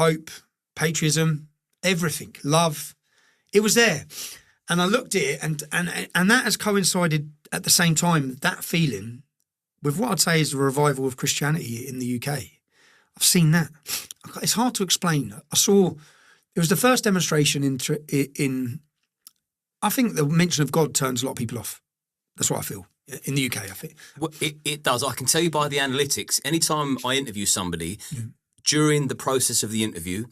hope, patriotism, everything, love. It was there. And I looked at it, and that has coincided at the same time, that feeling, with what I'd say is the revival of Christianity in the UK. I've seen that. It's hard to explain. It was the first demonstration in I think the mention of God turns a lot of people off. That's what I feel. In the UK, I think. Well, it does. I can tell you by the analytics, anytime I interview somebody, during the process of the interview,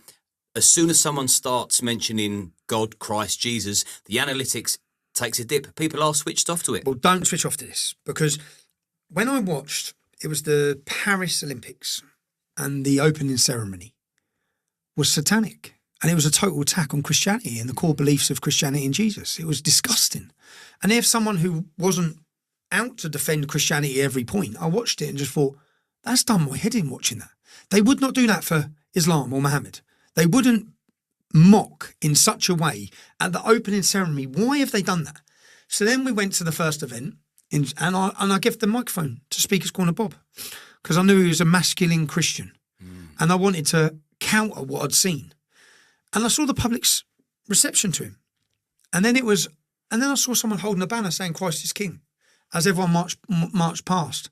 as soon as someone starts mentioning God, Christ, Jesus, the analytics takes a dip. People are switched off to it. Well, don't switch off to this, because when I watched, it was the Paris Olympics, and the opening ceremony was satanic. And it was a total attack on Christianity and the core beliefs of Christianity and Jesus. It was disgusting. And if someone who wasn't out to defend Christianity at every point, I watched it and just thought, that's done my head in watching that. They would not do that for Islam or Muhammad. They wouldn't mock in such a way at the opening ceremony. Why have they done that? So then we went to the first event, and I gave the microphone to Speaker's Corner Bob, because I knew he was a masculine Christian, and I wanted to counter what I'd seen. And I saw the public's reception to him. And then I saw someone holding a banner saying Christ is King, as everyone marched past.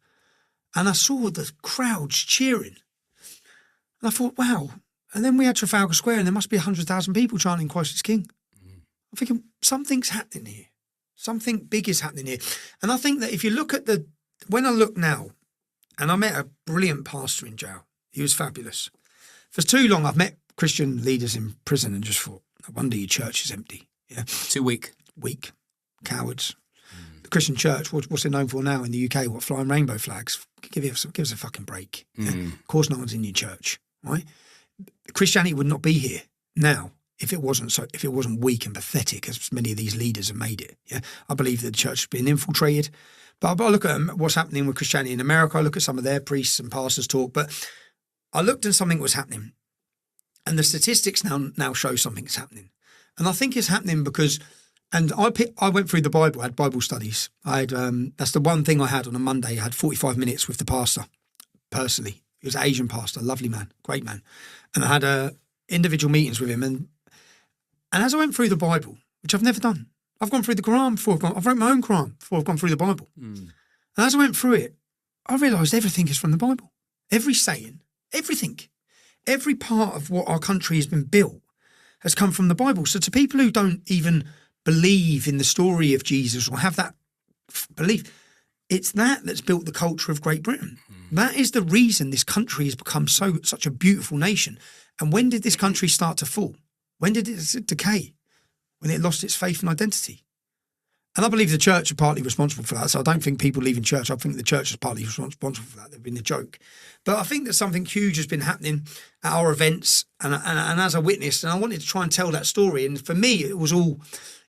And I saw the crowds cheering. And I thought, wow. And then we had Trafalgar Square, and there must be 100,000 people chanting Christ is King. I'm thinking, something's happening here. Something big is happening here. And I think that if you look at when I look now, and I met a brilliant pastor in jail. He was fabulous. For too long, I've met Christian leaders in prison and just thought, no wonder your church is empty. Yeah, Too weak. Weak. Cowards. The Christian church, what's it known for now in the UK? What, flying rainbow flags? Give us a fucking break. Yeah? Of course no one's in your church, right? Christianity would not be here now if it wasn't weak and pathetic, as many of these leaders have made it. Yeah, I believe that the church has been infiltrated. But I look at what's happening with Christianity in America. I look at some of their priests and pastors talk. But I looked and something was happening. And the statistics now show something's happening. And I think it's happening because, and I went through the Bible, I had Bible studies. That's the one thing I had on a Monday. I had 45 minutes with the pastor, personally. He was an Asian pastor, lovely man, great man. And I had individual meetings with him. And as I went through the Bible, which I've never done, I've gone through the Quran before I've wrote my own Quran before I've gone through the Bible. And as I went through it, I realised everything is from the Bible. Every saying, everything. Every part of what our country has been built has come from the Bible. So to people who don't even believe in the story of Jesus or have that belief, it's that's built the culture of Great Britain. That is the reason this country has become such a beautiful nation. And when did this country start to fall? When did it decay? When it lost its faith and identity. And I believe the church are partly responsible for that. So I don't think people leaving church. I think the church is partly responsible for that. They've been a joke. But I think that something huge has been happening at our events and as a witness. And I wanted to try and tell that story. And for me, it was all